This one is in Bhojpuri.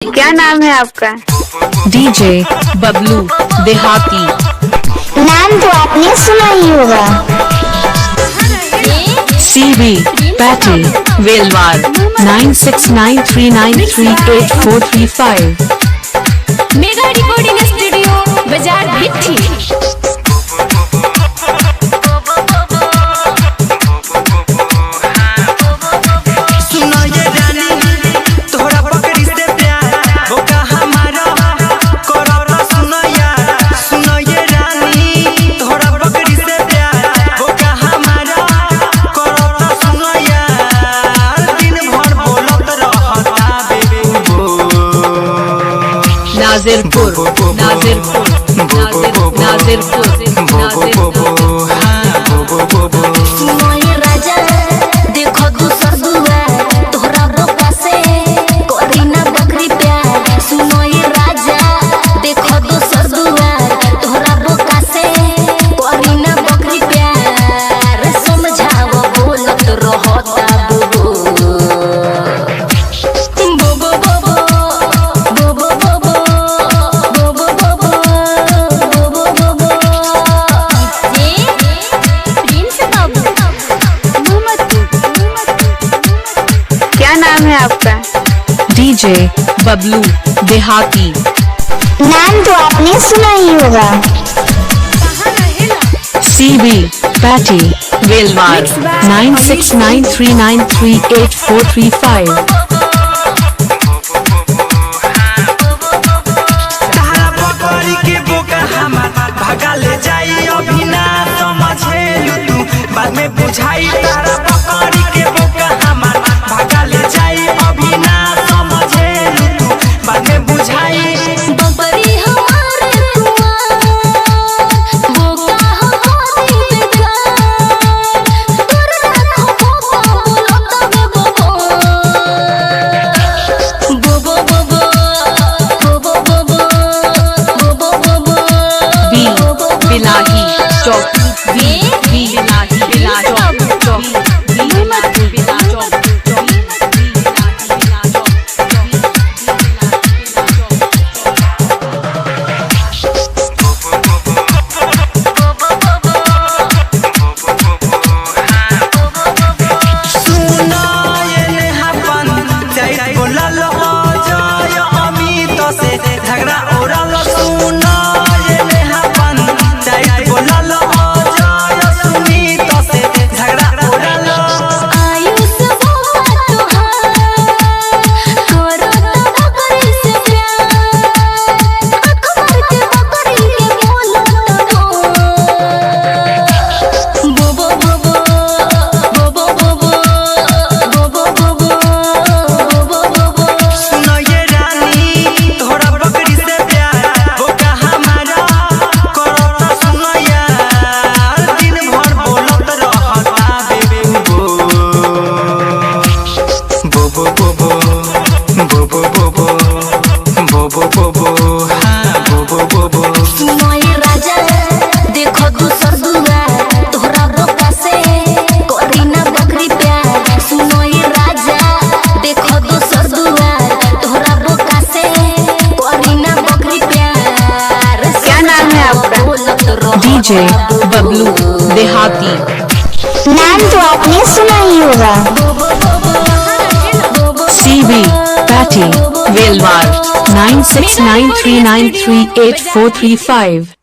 क्या नाम है आपका? डीजे बबलू देहाती। नाम तो आपने सुना ही होगा। सीबी पैटी वेलवार 9693938435। मेगा रिकॉर्डिंग स्टूडियो बाजार भिट्ठी। नाजिरपुर नाजिरपुर नाजिरपुर राजा देखो दूसर दुआ तोहरा बोका से कोरी ना बकरी प्यार। सुनो ये राजा देखो दूसर दुआ तोहरा बोका से कोरी ना बकरी प्यार। समझाओ बोलत रहता बुबू क्या नाम है आपका? डीजे बबलू देहाती। नाम तो आपने सुना ही होगा। सीबी पैटी वेलवार 9693938435। भगा ले जाई अभी ना समझे तू बाद में बुझाई। तारा पकड़ी के बोका हमार भगा ले जाई अभी ना समझे तू बाद में बुझाई। बबरी हमारे बोका हमारी बेकार। तोर रखो बोका बोलता बे बोबो बोबो बोबो बोबो बोबो बोबो बोबो। बी बिलाही चौक बी बिलाही चौक डीजे बबलू देहाती। नाम तो आपने सुना ही होगा। सीबी पैटी वेलवार 9693938435।